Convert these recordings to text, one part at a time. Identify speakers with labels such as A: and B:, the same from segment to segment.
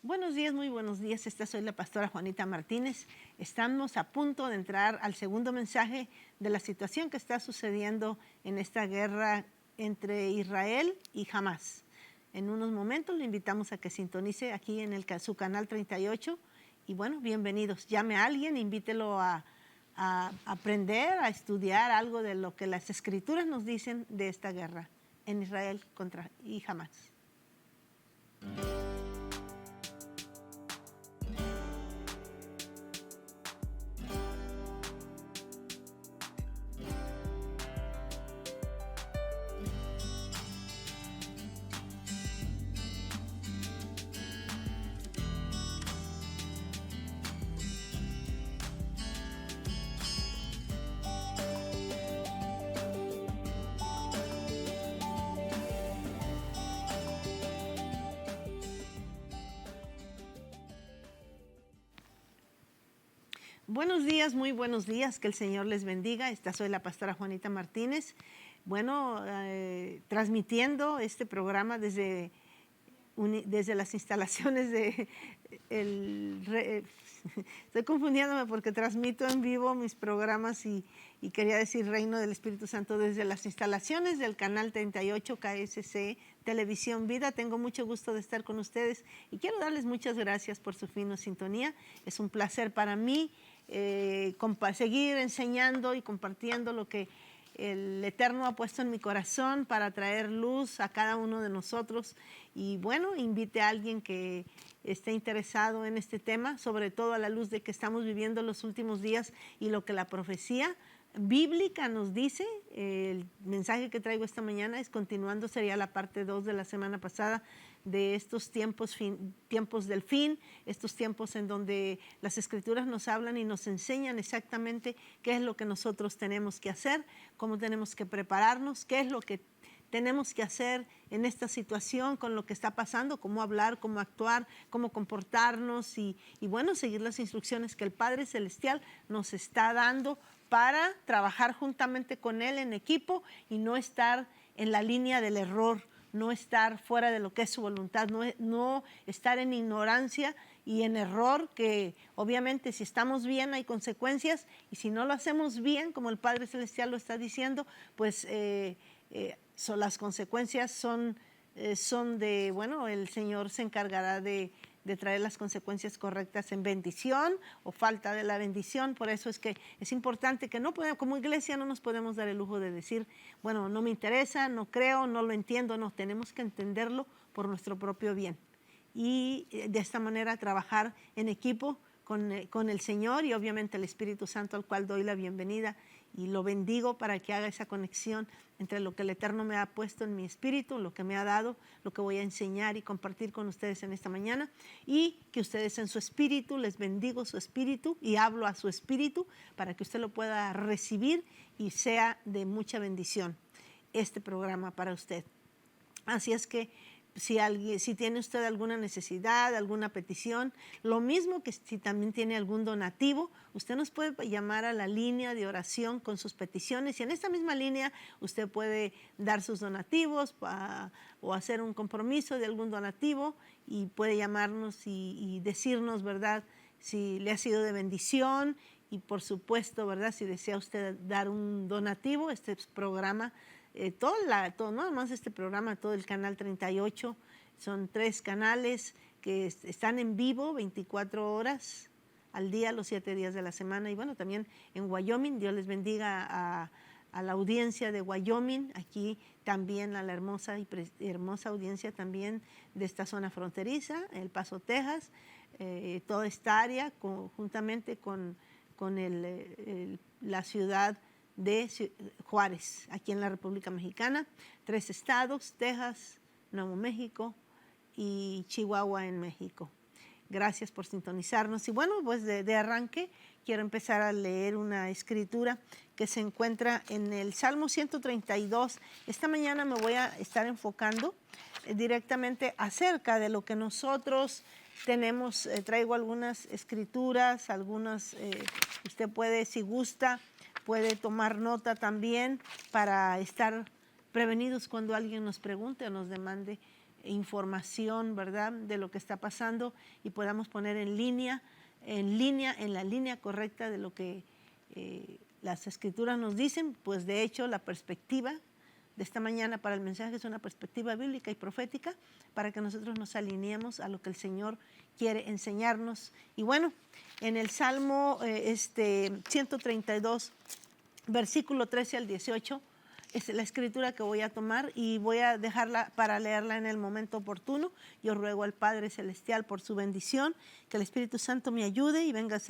A: Buenos días, muy buenos días. Esta soy la pastora Juanita Martínez. Estamos a punto de entrar al segundo mensaje de la situación que está sucediendo en esta guerra entre Israel y Hamás. En unos momentos le invitamos a que sintonice aquí en su canal 38. Y bueno, bienvenidos. Llame a alguien, invítelo a aprender, a estudiar algo de lo que las Escrituras nos dicen de esta guerra en Israel contra Hamás. Buenos días, muy buenos días, que el Señor les bendiga. Esta soy la pastora Juanita Martínez. Bueno, transmitiendo este programa desde las instalaciones de... estoy confundiéndome porque transmito en vivo mis programas y quería decir Reino del Espíritu Santo desde las instalaciones del canal 38 KSC Televisión Vida. Tengo mucho gusto de estar con ustedes y quiero darles muchas gracias por su fina sintonía. Es un placer para mí seguir enseñando y compartiendo lo que el Eterno ha puesto en mi corazón para traer luz a cada uno de nosotros. Y bueno, invite a alguien que esté interesado en este tema, sobre todo a la luz de que estamos viviendo los últimos días y lo que la profecía bíblica nos dice. El mensaje que traigo esta mañana es continuando, sería la parte 2 de la semana pasada, de estos tiempos del fin, estos tiempos en donde las Escrituras nos hablan y nos enseñan exactamente qué es lo que nosotros tenemos que hacer, cómo tenemos que prepararnos, qué es lo que tenemos que hacer en esta situación con lo que está pasando, cómo hablar, cómo actuar, cómo comportarnos y bueno, seguir las instrucciones que el Padre Celestial nos está dando para trabajar juntamente con Él en equipo y no estar en la línea del error, no estar fuera de lo que es su voluntad, no estar en ignorancia y en error, que obviamente si estamos bien hay consecuencias y si no lo hacemos bien, como el Padre Celestial lo está diciendo, pues las consecuencias son de, bueno, el Señor se encargará de traer las consecuencias correctas en bendición o falta de la bendición. Por eso es que es importante que como iglesia no nos podemos dar el lujo de decir, bueno, no me interesa, no creo, no lo entiendo. No, tenemos que entenderlo por nuestro propio bien. Y de esta manera trabajar en equipo con el Señor y obviamente el Espíritu Santo, al cual doy la bienvenida y lo bendigo para que haga esa conexión entre lo que el Eterno me ha puesto en mi espíritu, lo que me ha dado, lo que voy a enseñar y compartir con ustedes en esta mañana, y que ustedes en su espíritu, les bendigo su espíritu y hablo a su espíritu para que usted lo pueda recibir y sea de mucha bendición este programa para usted. Así es que si tiene usted alguna necesidad, alguna petición, lo mismo que si también tiene algún donativo, usted nos puede llamar a la línea de oración con sus peticiones y en esta misma línea usted puede dar sus donativos o hacer un compromiso de algún donativo y puede llamarnos y decirnos, ¿verdad?, si le ha sido de bendición y por supuesto, ¿verdad?, si desea usted dar un donativo, este programa, no nada más este programa, todo el canal 38, son 3 canales que están en vivo 24 horas al día, los 7 días de la semana. Y bueno, también en Wyoming, Dios les bendiga a la audiencia de Wyoming, aquí también a la hermosa audiencia también de esta zona fronteriza, El Paso, Texas, toda esta área, juntamente con la ciudad de Juárez, aquí en la República Mexicana, 3 estados, Texas, Nuevo México y Chihuahua en México. Gracias por sintonizarnos. Y bueno, pues de arranque quiero empezar a leer una escritura que se encuentra en el Salmo 132. Esta mañana me voy a estar enfocando directamente acerca de lo que nosotros tenemos. Traigo algunas escrituras, usted puede, si gusta, puede tomar nota también para estar prevenidos cuando alguien nos pregunte o nos demande información, ¿verdad?, de lo que está pasando y podamos poner en la línea correcta de lo que las Escrituras nos dicen. Pues de hecho la perspectiva de esta mañana para el mensaje es una perspectiva bíblica y profética para que nosotros nos alineemos a lo que el Señor quiere enseñarnos. Y bueno, en el Salmo 132, versículo 13 al 18, es la escritura que voy a tomar y voy a dejarla para leerla en el momento oportuno. Yo ruego al Padre Celestial por su bendición, que el Espíritu Santo me ayude y venga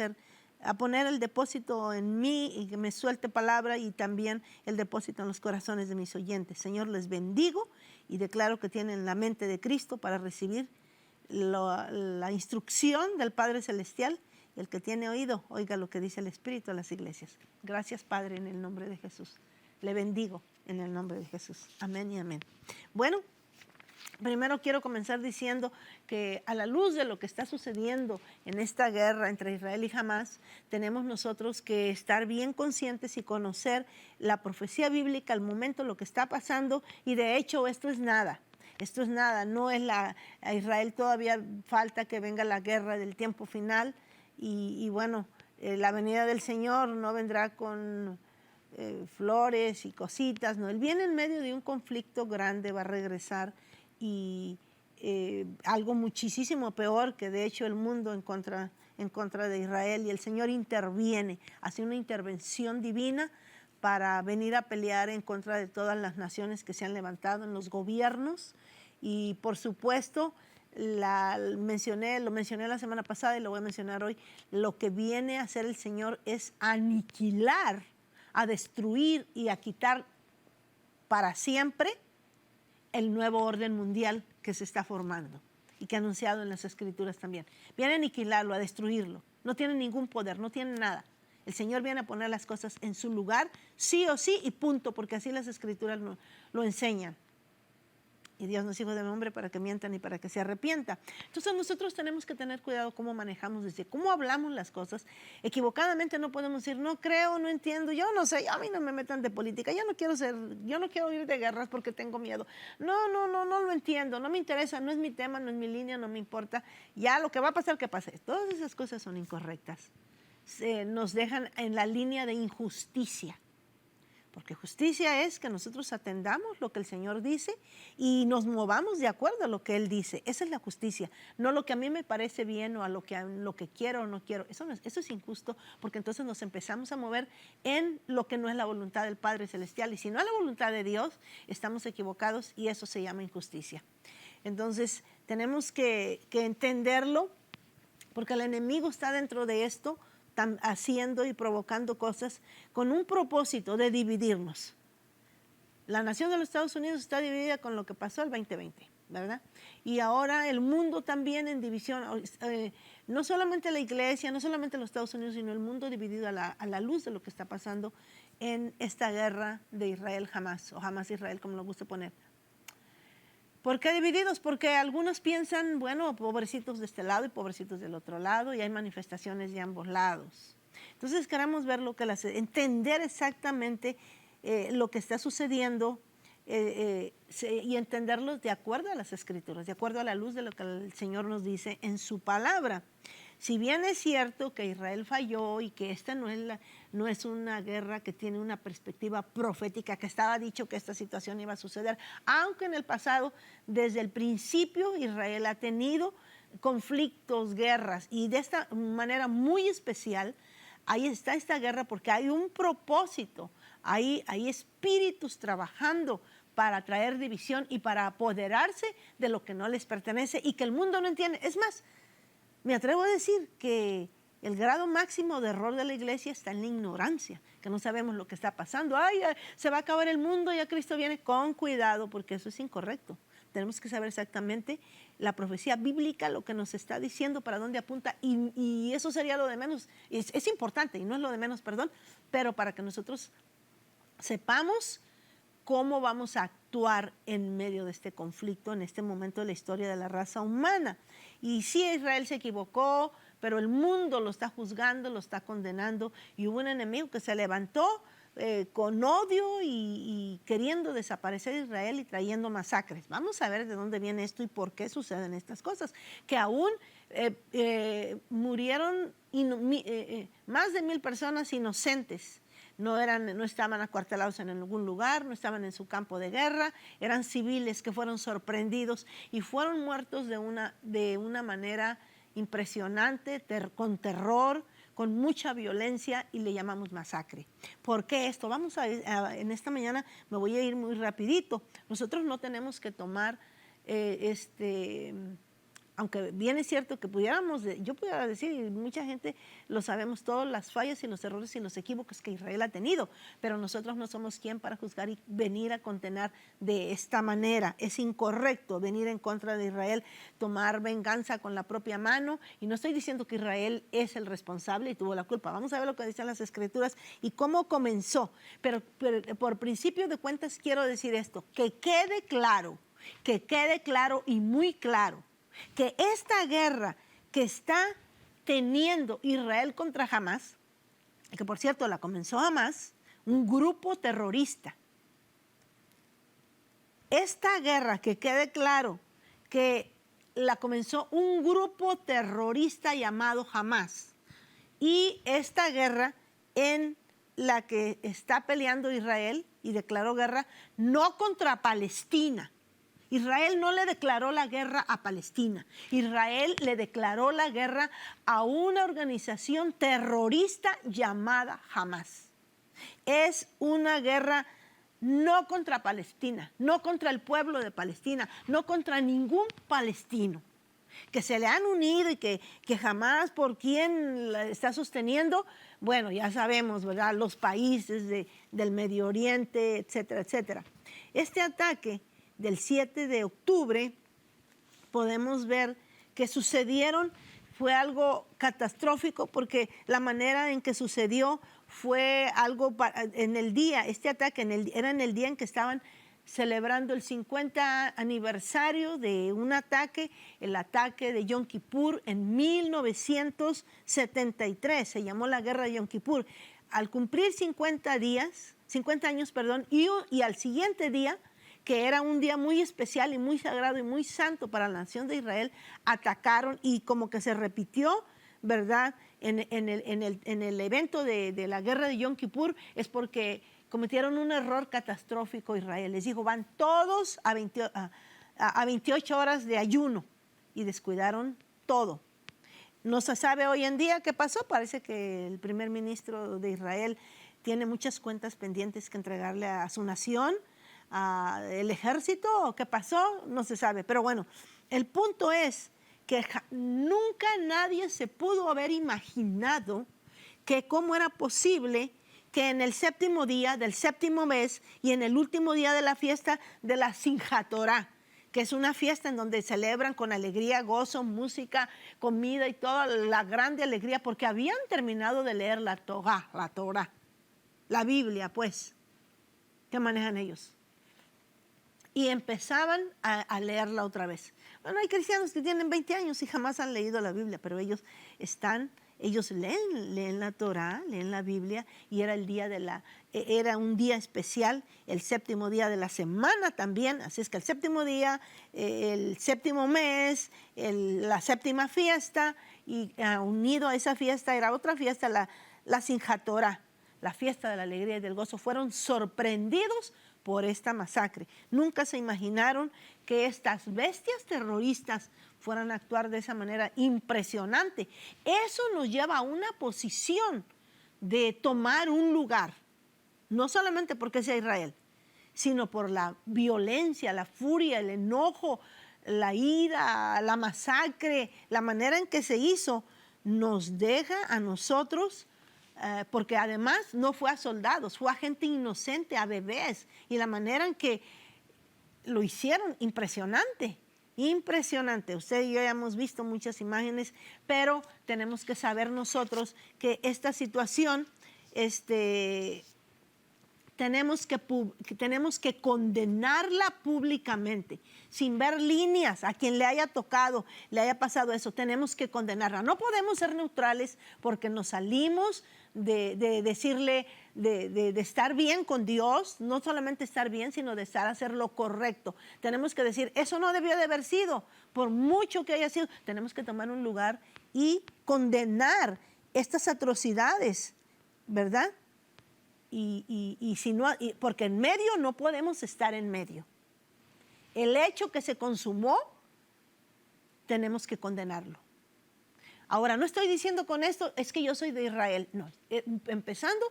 A: a poner el depósito en mí y que me suelte palabra y también el depósito en los corazones de mis oyentes. Señor, les bendigo y declaro que tienen la mente de Cristo para recibir la instrucción del Padre Celestial. Y el que tiene oído, oiga lo que dice el Espíritu a las iglesias. Gracias, Padre, en el nombre de Jesús. Le bendigo en el nombre de Jesús. Amén y amén. Bueno, primero quiero comenzar diciendo que a la luz de lo que está sucediendo en esta guerra entre Israel y Hamás, tenemos nosotros que estar bien conscientes y conocer la profecía bíblica al momento, lo que está pasando, y de hecho esto es nada. Esto es nada, no es a Israel todavía falta que venga la guerra del tiempo final y bueno, la venida del Señor no vendrá con flores y cositas, no, Él viene en medio de un conflicto grande, va a regresar y algo muchísimo peor, que de hecho el mundo en contra de Israel, y el Señor interviene, hace una intervención divina para venir a pelear en contra de todas las naciones que se han levantado en los gobiernos. Y por supuesto, lo mencioné la semana pasada y lo voy a mencionar hoy, lo que viene a hacer el Señor es aniquilar, a destruir y a quitar para siempre el nuevo orden mundial que se está formando y que ha anunciado en las Escrituras también. Viene a aniquilarlo, a destruirlo. No tiene ningún poder, no tiene nada. El Señor viene a poner las cosas en su lugar, sí o sí, y punto, porque así las Escrituras lo enseñan. Y Dios no es hijo de hombre para que mientan ni para que se arrepienta. Entonces nosotros tenemos que tener cuidado cómo manejamos, desde cómo hablamos las cosas. Equivocadamente no podemos decir, no creo, no entiendo, yo no sé, a mí no me metan de política, yo no quiero ir de guerras porque tengo miedo. No lo entiendo, no me interesa, no es mi tema, no es mi línea, no me importa. Ya lo que va a pasar, que pase. Todas esas cosas son incorrectas. Nos dejan en la línea de injusticia. Porque justicia es que nosotros atendamos lo que el Señor dice y nos movamos de acuerdo a lo que Él dice. Esa es la justicia, no lo que a mí me parece bien o a lo que quiero o no quiero. Eso es injusto, porque entonces nos empezamos a mover en lo que no es la voluntad del Padre Celestial. Y si no es la voluntad de Dios, estamos equivocados y eso se llama injusticia. Entonces tenemos que entenderlo, porque el enemigo está dentro de esto, haciendo y provocando cosas con un propósito de dividirnos. La nación de los Estados Unidos está dividida con lo que pasó el 2020, ¿verdad? Y ahora el mundo también en división, no solamente la iglesia, no solamente los Estados Unidos, sino el mundo dividido a la luz de lo que está pasando en esta guerra de Israel-Hamás, o Hamás-Israel, como lo gusta poner. ¿Por qué divididos? Porque algunos piensan, bueno, pobrecitos de este lado y pobrecitos del otro lado, y hay manifestaciones de ambos lados. Entonces queremos ver entender exactamente lo que está sucediendo y entenderlo de acuerdo a las Escrituras, de acuerdo a la luz de lo que el Señor nos dice en su palabra. Si bien es cierto que Israel falló y que esta no es una guerra que tiene una perspectiva profética, que estaba dicho que esta situación iba a suceder, aunque en el pasado, desde el principio, Israel ha tenido conflictos, guerras, y de esta manera muy especial, ahí está esta guerra porque hay un propósito, hay espíritus trabajando para traer división y para apoderarse de lo que no les pertenece y que el mundo no entiende. Es más, me atrevo a decir que el grado máximo de error de la iglesia está en la ignorancia, que no sabemos lo que está pasando. Ay, se va a acabar el mundo, ya Cristo viene. Con cuidado, porque eso es incorrecto. Tenemos que saber exactamente la profecía bíblica, lo que nos está diciendo, para dónde apunta, y eso sería lo de menos. Es importante, y no es lo de menos, perdón, pero para que nosotros sepamos cómo vamos a actuar en medio de este conflicto, en este momento de la historia de la raza humana. Y sí, Israel se equivocó, pero el mundo lo está juzgando, lo está condenando, y hubo un enemigo que se levantó con odio y queriendo desaparecer a Israel y trayendo masacres. Vamos a ver de dónde viene esto y por qué suceden estas cosas, que aún murieron más de 1000 personas inocentes. No estaban acuartelados en algún lugar, no estaban en su campo de guerra, eran civiles que fueron sorprendidos y fueron muertos de una manera impresionante, con terror, con mucha violencia, y le llamamos masacre. ¿Por qué esto? En esta mañana me voy a ir muy rapidito. Nosotros no tenemos que tomar aunque bien es cierto que yo pudiera decir, y mucha gente lo sabemos, todas las fallas y los errores y los equívocos que Israel ha tenido, pero nosotros no somos quien para juzgar y venir a condenar de esta manera. Es incorrecto venir en contra de Israel, tomar venganza con la propia mano, y no estoy diciendo que Israel es el responsable y tuvo la culpa. Vamos a ver lo que dicen las Escrituras y cómo comenzó, pero por principio de cuentas quiero decir esto, que quede claro y muy claro, que esta guerra que está teniendo Israel contra Hamás, que por cierto la comenzó Hamás, un grupo terrorista. Esta guerra, que quede claro que la comenzó un grupo terrorista llamado Hamás. Y esta guerra en la que está peleando Israel, y declaró guerra, no contra Palestina. Israel no le declaró la guerra a Palestina. Israel le declaró la guerra a una organización terrorista llamada Hamás. Es una guerra no contra Palestina, no contra el pueblo de Palestina, no contra ningún palestino. Que se le han unido y que Hamás, por quien la está sosteniendo, bueno, ya sabemos, ¿verdad? Los países del Medio Oriente, etcétera, etcétera. Este ataque del 7 de octubre, podemos ver que fue algo catastrófico, porque la manera en que sucedió fue algo en el día, este ataque era en el día en que estaban celebrando el 50 aniversario de un ataque, el ataque de Yom Kippur en 1973, se llamó la Guerra de Yom Kippur. Al cumplir 50 años, y al siguiente día, que era un día muy especial y muy sagrado y muy santo para la nación de Israel, atacaron, y como que se repitió, ¿verdad? En el evento de la guerra de Yom Kippur, es porque cometieron un error catastrófico Israel. Les dijo, van todos a 28 horas de ayuno, y descuidaron todo. No se sabe hoy en día qué pasó. Parece que el primer ministro de Israel tiene muchas cuentas pendientes que entregarle a su nación, el ejército. ¿Qué pasó? No se sabe. Pero bueno, el punto es que nunca nadie se pudo haber imaginado que cómo era posible que en el séptimo día del séptimo mes y en el último día de la fiesta de la Simchat Torah, que es una fiesta en donde celebran con alegría, gozo, música, comida y toda la grande alegría, porque habían terminado de leer la Torah, la Biblia, pues, que manejan ellos. Y empezaban a leerla otra vez. Bueno, hay cristianos que tienen 20 años y jamás han leído la Biblia, pero ellos leen la Torah, leen la Biblia, y era era un día especial, el séptimo día de la semana también, así es que el séptimo día, el séptimo mes, la séptima fiesta, y unido a esa fiesta era otra fiesta, la Simchat Torah, la fiesta de la alegría y del gozo. Fueron sorprendidos por esta masacre. Nunca se imaginaron que estas bestias terroristas fueran a actuar de esa manera impresionante. Eso nos lleva a una posición de tomar un lugar, no solamente porque sea Israel, sino por la violencia, la furia, el enojo, la ira, la masacre, la manera en que se hizo, nos deja a nosotros, porque además no fue a soldados, fue a gente inocente, a bebés, y la manera en que lo hicieron, impresionante. Usted y yo ya hemos visto muchas imágenes, pero tenemos que saber nosotros que esta situación tenemos que condenarla públicamente, sin ver líneas. A quien le haya tocado, le haya pasado eso, tenemos que condenarla. No podemos ser neutrales porque nos salimos de decirle, de estar bien con Dios, no solamente estar bien, sino de hacer lo correcto. Tenemos que decir, eso no debió de haber sido, por mucho que haya sido. Tenemos que tomar un lugar y condenar estas atrocidades, ¿verdad? Y si no, porque en medio no podemos estar en medio. El hecho que se consumó, tenemos que condenarlo. Ahora, no estoy diciendo con esto, es que yo soy de Israel. No, empezando,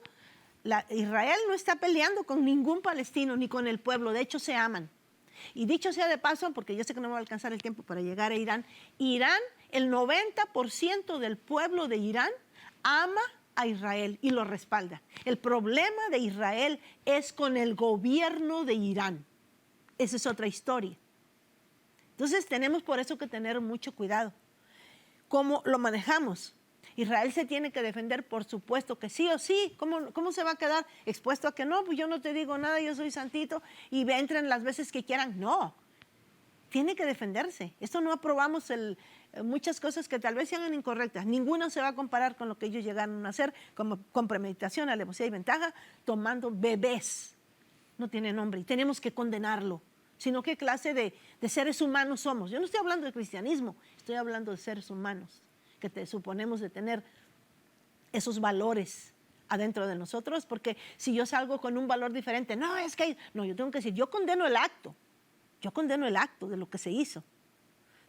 A: Israel no está peleando con ningún palestino ni con el pueblo, de hecho se aman. Y dicho sea de paso, porque yo sé que no me va a alcanzar el tiempo para llegar a Irán, el 90% del pueblo de Irán ama a Israel y lo respalda. El problema de Israel es con el gobierno de Irán. Esa es otra historia. Entonces tenemos por eso que tener mucho cuidado. ¿Cómo lo manejamos? Israel se tiene que defender, por supuesto que sí o sí. ¿Cómo se va a quedar expuesto a que no? Pues yo no te digo nada, yo soy santito y entren las veces que quieran. No, tiene que defenderse. Esto no aprobamos muchas cosas que tal vez sean incorrectas. Ninguna se va a comparar con lo que ellos llegaron a hacer, como con premeditación, alevosía y ventaja, tomando bebés. No tiene nombre y tenemos que condenarlo. Sino qué clase de seres humanos somos. Yo no estoy hablando de cristianismo, estoy hablando de seres humanos, que suponemos de tener esos valores adentro de nosotros, porque si yo salgo con un valor diferente, yo tengo que decir, yo condeno el acto de lo que se hizo,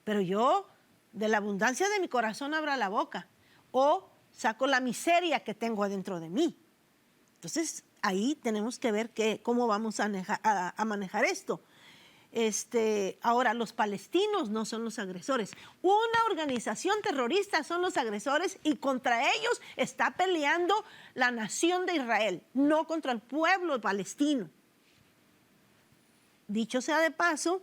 A: pero yo de la abundancia de mi corazón abro la boca o saco la miseria que tengo adentro de mí. Entonces ahí tenemos que ver cómo vamos a manejar esto. Ahora, los palestinos no son los agresores. Una organización terrorista son los agresores y contra ellos está peleando la nación de Israel, no contra el pueblo palestino. Dicho sea de paso,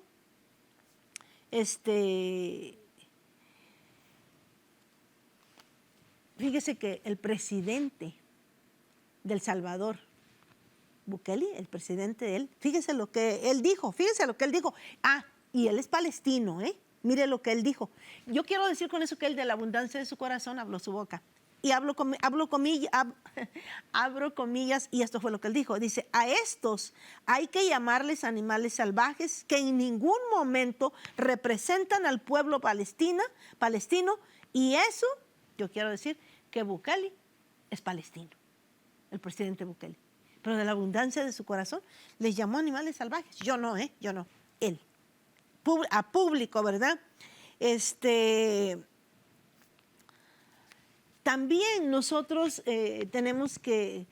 A: fíjese que el presidente de El Salvador, Bukele, el presidente de él, fíjese lo que él dijo. Y él es palestino, mire lo que él dijo. Yo quiero decir con eso que él de la abundancia de su corazón habló su boca. Y abro comillas, y esto fue lo que él dijo. Dice, a estos hay que llamarles animales salvajes que en ningún momento representan al pueblo palestino, y eso, yo quiero decir que Bukele es palestino, el presidente Bukele. Pero de la abundancia de su corazón les llamó animales salvajes. Yo no, él. A público, ¿verdad? También nosotros tenemos que,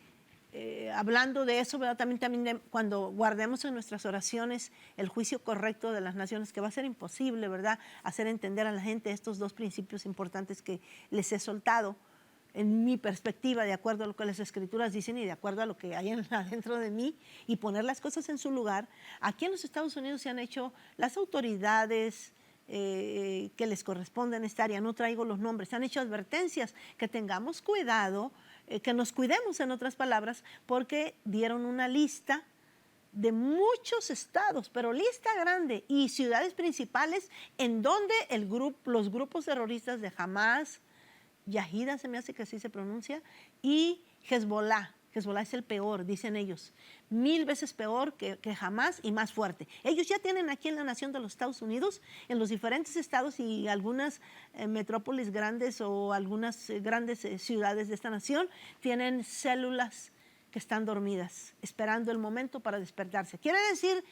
A: hablando de eso, ¿verdad? También cuando guardemos en nuestras oraciones el juicio correcto de las naciones, que va a ser imposible, ¿verdad?, hacer entender a la gente estos dos principios importantes que les he soltado, en mi perspectiva, de acuerdo a lo que las Escrituras dicen y de acuerdo a lo que hay adentro de mí, y poner las cosas en su lugar. Aquí en los Estados Unidos se han hecho las autoridades que les corresponde en esta área, no traigo los nombres, se han hecho advertencias que tengamos cuidado, que nos cuidemos, en otras palabras, porque dieron una lista de muchos estados, pero lista grande, y ciudades principales en donde los grupos terroristas de Hamas, Yahida, se me hace que así se pronuncia, y Hezbollah. Hezbollah es el peor, dicen ellos, 1000 veces peor que Hamas y más fuerte. Ellos ya tienen aquí en la nación de los Estados Unidos, en los diferentes estados y algunas metrópolis grandes o algunas grandes ciudades de esta nación, tienen células que están dormidas, esperando el momento para despertarse. Quiere decir,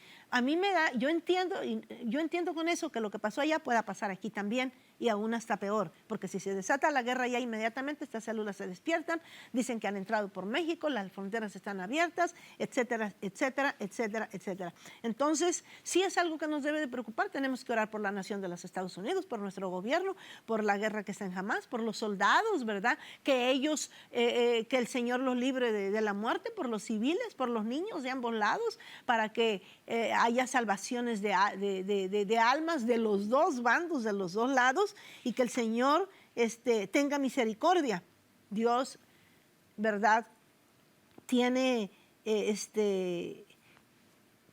A: yo entiendo con eso que lo que pasó allá pueda pasar aquí también, y aún hasta peor, porque si se desata la guerra ya inmediatamente estas células se despiertan, dicen que han entrado por México, las fronteras están abiertas, etcétera, etcétera, etcétera, etcétera. Entonces, sí es algo que nos debe de preocupar. Tenemos que orar por la nación de los Estados Unidos, por nuestro gobierno, por la guerra que está en Hamas, por los soldados, ¿verdad?, que ellos, que el Señor los libre de la muerte, por los civiles, por los niños de ambos lados, para que haya salvaciones de almas de los dos bandos, de los dos lados, y que el Señor tenga misericordia. Dios, ¿verdad?, tiene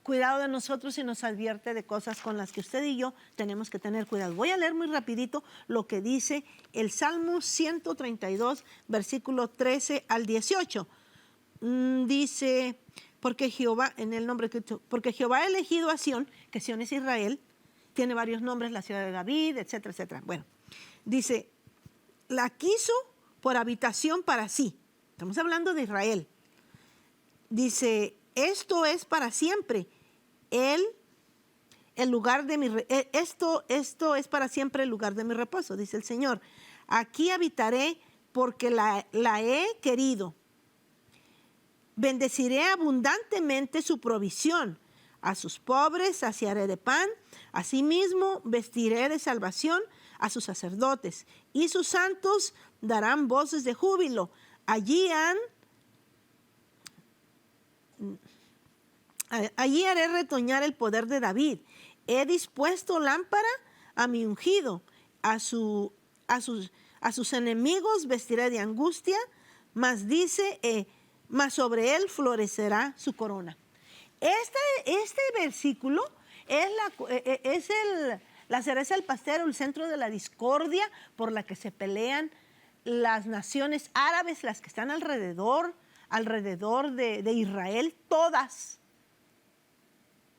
A: cuidado de nosotros y nos advierte de cosas con las que usted y yo tenemos que tener cuidado. Voy a leer muy rapidito lo que dice el Salmo 132, versículo 13 al 18. Dice, porque Jehová, en el nombre que porque Jehová ha elegido a Sión, que Sión es Israel, tiene varios nombres, la ciudad de David, etcétera, etcétera. Bueno, dice, la quiso por habitación para sí. Estamos hablando de Israel. Dice, esto es para siempre. El lugar de mi esto es para siempre el lugar de mi reposo, dice el Señor. Aquí habitaré porque la he querido. Bendeciré abundantemente su provisión. A sus pobres saciaré de pan. Asimismo vestiré de salvación a sus sacerdotes. Y sus santos darán voces de júbilo. Allí haré retoñar el poder de David. He dispuesto lámpara a mi ungido. A sus enemigos vestiré de angustia. Mas dice, mas sobre él florecerá su corona. Este versículo es la cereza del pastel, el centro de la discordia por la que se pelean las naciones árabes, las que están alrededor de Israel, todas.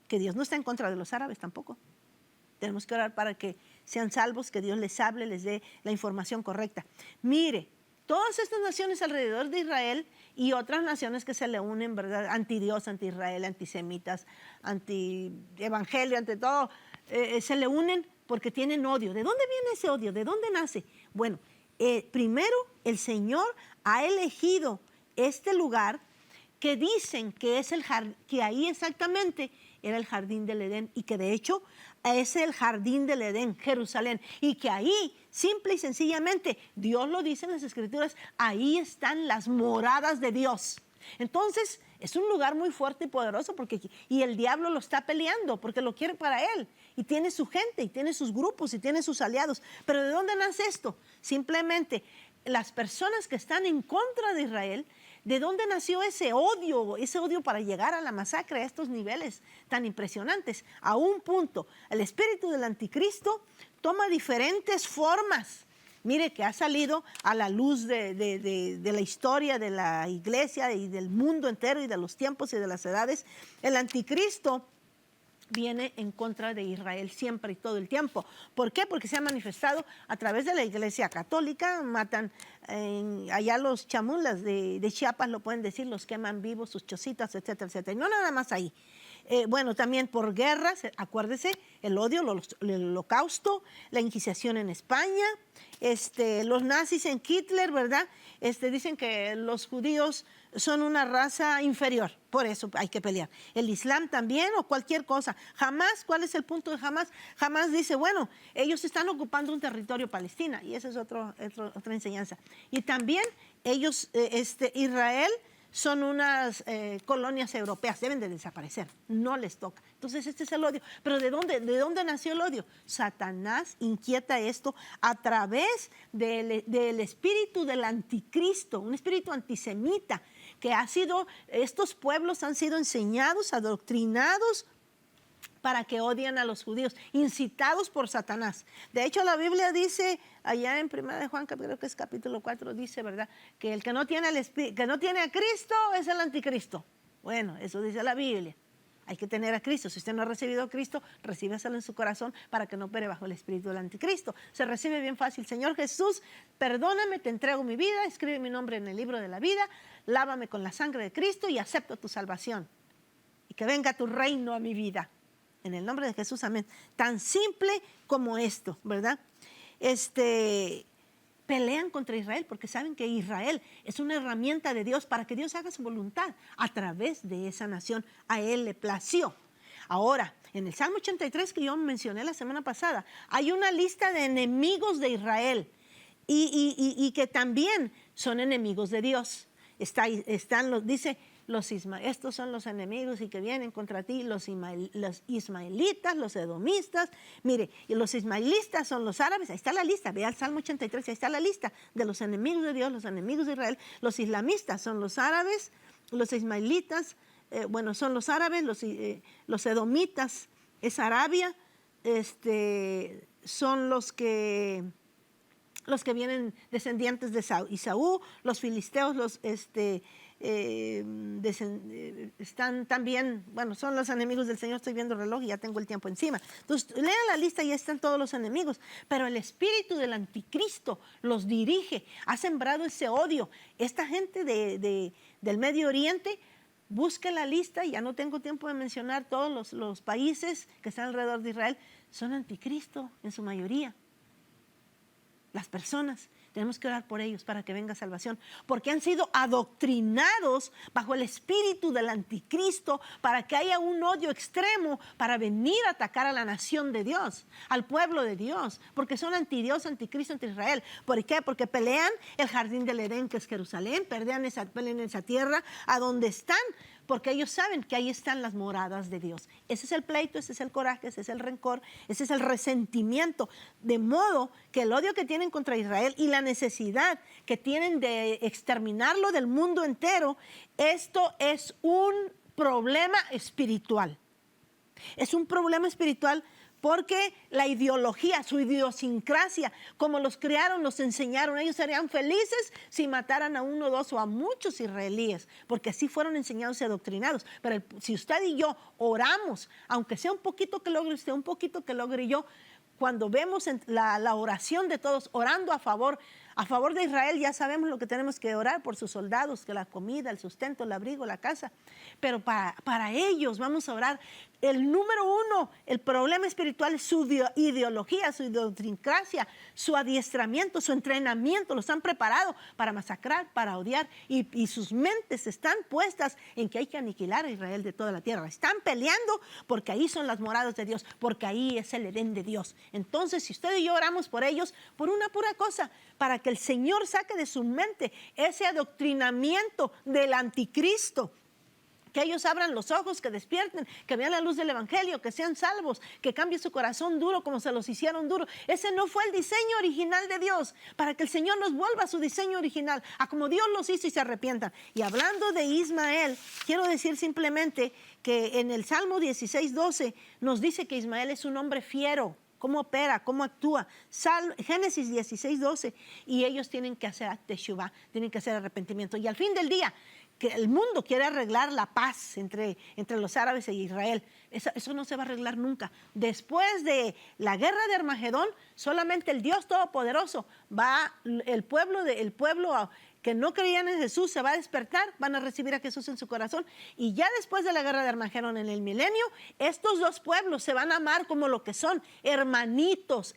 A: Que Dios no está en contra de los árabes tampoco. Tenemos que orar para que sean salvos, que Dios les hable, les dé la información correcta. Mire, todas estas naciones alrededor de Israel y otras naciones que se le unen, ¿verdad? Anti Dios, anti Israel, antisemitas, anti evangelio, ante todo, se le unen porque tienen odio. ¿De dónde viene ese odio? ¿De dónde nace? Bueno, primero el Señor ha elegido este lugar que dicen que es que ahí exactamente era el jardín del Edén y que de hecho es el jardín del Edén, Jerusalén, y que ahí simple y sencillamente, Dios lo dice en las Escrituras, ahí están las moradas de Dios. Entonces es un lugar muy fuerte y poderoso y el diablo lo está peleando porque lo quiere para él y tiene su gente y tiene sus grupos y tiene sus aliados. Pero ¿de dónde nace esto? Simplemente las personas que están en contra de Israel. ¿De dónde nació ese odio para llegar a la masacre a estos niveles tan impresionantes? A un punto, el espíritu del anticristo toma diferentes formas. Mire que ha salido a la luz de la historia de la iglesia y del mundo entero y de los tiempos y de las edades. El anticristo viene en contra de Israel siempre y todo el tiempo. ¿Por qué? Porque se ha manifestado a través de la iglesia católica, matan allá los chamulas de Chiapas, lo pueden decir, los queman vivos, sus chocitas, etcétera, etcétera. Y no nada más ahí. Bueno, también por guerras, acuérdese, el odio, el holocausto, la Inquisición en España, los nazis en Hitler, ¿verdad? Dicen que los judíos son una raza inferior, por eso hay que pelear. El Islam también o cualquier cosa. Jamás, ¿cuál es el punto de Jamás? Jamás dice, bueno, ellos están ocupando un territorio Palestina y esa es otra enseñanza. Y también ellos, Israel, son unas colonias europeas, deben de desaparecer, no les toca. Entonces este es el odio. Pero ¿de dónde nació el odio? Satanás inquieta esto a través del espíritu del anticristo, un espíritu antisemita, que estos pueblos han sido enseñados, adoctrinados, para que odien a los judíos, incitados por Satanás. De hecho, la Biblia dice, allá en 1 de Juan, creo que es capítulo 4, dice, ¿verdad?, que el que no tiene a Cristo es el anticristo. Bueno, eso dice la Biblia. Hay que tener a Cristo. Si usted no ha recibido a Cristo, recíbaselo en su corazón para que no opere bajo el espíritu del anticristo. Se recibe bien fácil. Señor Jesús, perdóname, te entrego mi vida, escribe mi nombre en el libro de la vida, lávame con la sangre de Cristo y acepto tu salvación. Y que venga tu reino a mi vida. En el nombre de Jesús, amén. Tan simple como esto, ¿verdad? Pelean contra Israel porque saben que Israel es una herramienta de Dios para que Dios haga su voluntad a través de esa nación. A él le plació. Ahora, en el Salmo 83 que yo mencioné la semana pasada, hay una lista de enemigos de Israel y que también son enemigos de Dios. Dice, estos son los enemigos y que vienen contra ti, los ismaelitas, los edomistas. Mire, y los ismaelitas son los árabes, ahí está la lista, vea el Salmo 83, ahí está la lista de los enemigos de Dios, los enemigos de Israel. Los islamistas son los árabes, los ismaelitas, son los árabes, los edomitas es Arabia, son los que vienen descendientes de Isaú, los filisteos, están también, son los enemigos del Señor. Estoy viendo el reloj y ya tengo el tiempo encima. Entonces, lean la lista y ya están todos los enemigos. Pero el espíritu del anticristo los dirige, ha sembrado ese odio. Esta gente del Medio Oriente, busque la lista, ya no tengo tiempo de mencionar todos los países que están alrededor de Israel, son anticristo en su mayoría. Las personas, tenemos que orar por ellos para que venga salvación, porque han sido adoctrinados bajo el espíritu del anticristo para que haya un odio extremo para venir a atacar a la nación de Dios, al pueblo de Dios, porque son antidios, anticristo, anti Israel. ¿Por qué? Porque pelean el jardín del Edén, que es Jerusalén, pelean esa tierra a donde están, porque ellos saben que ahí están las moradas de Dios. Ese es el pleito, ese es el coraje, ese es el rencor, ese es el resentimiento. De modo que el odio que tienen contra Israel y la necesidad que tienen de exterminarlo del mundo entero, esto es un problema espiritual. Es un problema espiritual porque la ideología, su idiosincrasia, como los crearon, los enseñaron, ellos serían felices si mataran a uno, dos o a muchos israelíes, porque así fueron enseñados y adoctrinados. Pero si usted y yo oramos, aunque sea un poquito que logre usted, un poquito que logre yo, cuando vemos la oración de todos orando a favor de Israel, ya sabemos lo que tenemos que orar por sus soldados, que la comida, el sustento, el abrigo, la casa. Pero para ellos vamos a orar. El número uno, el problema espiritual es su ideología, su idiosincrasia, su adiestramiento, su entrenamiento. Los han preparado para masacrar, para odiar, y sus mentes están puestas en que hay que aniquilar a Israel de toda la tierra. Están peleando porque ahí son las moradas de Dios, porque ahí es el Edén de Dios. Entonces, si usted y yo oramos por ellos, por una pura cosa, para que el Señor saque de su mente ese adoctrinamiento del anticristo, que ellos abran los ojos, que despierten, que vean la luz del evangelio, que sean salvos, que cambie su corazón duro como se los hicieron duro. Ese no fue el diseño original de Dios, para que el Señor nos vuelva a su diseño original, a como Dios los hizo y se arrepientan. Y hablando de Ismael, quiero decir simplemente que en el Salmo 16:12 nos dice que Ismael es un hombre fiero. Cómo opera, cómo actúa. Génesis 16:12, y ellos tienen que hacer teshuvá, tienen que hacer arrepentimiento. Y al fin del día, que el mundo quiere arreglar la paz entre los árabes e Israel. Eso no se va a arreglar nunca. Después de la guerra de Armagedón, solamente el Dios Todopoderoso el pueblo que no creían en Jesús se va a despertar, van a recibir a Jesús en su corazón, y ya después de la guerra de Armagedón, en el milenio, estos dos pueblos se van a amar como lo que son, hermanitos,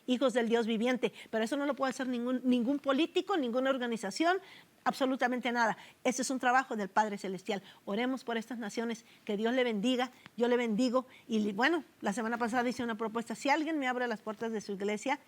A: hijos del Dios viviente. Pero eso no lo puede hacer ningún político, ninguna organización, absolutamente nada. Ese es un trabajo del Padre Celestial. Oremos por estas naciones, que Dios le bendiga, yo le bendigo. Y bueno, la semana pasada hice una propuesta: si alguien me abre las puertas de su iglesia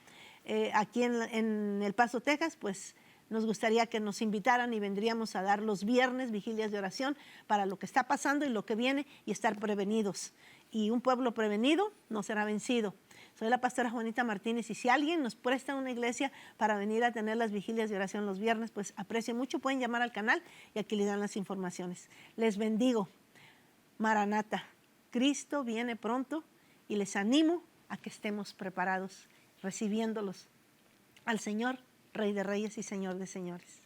A: aquí en El Paso, Texas, pues nos gustaría que nos invitaran y vendríamos a dar los viernes vigilias de oración para lo que está pasando y lo que viene, y estar prevenidos. Y un pueblo prevenido no será vencido. Soy la pastora Juanita Martínez, y si alguien nos presta una iglesia para venir a tener las vigilias de oración los viernes, pues aprecio mucho. Pueden llamar al canal y aquí les dan las informaciones. Les bendigo. Maranata, Cristo viene pronto, y les animo a que estemos preparados, recibiéndolos al Señor, Rey de Reyes y Señor de Señores.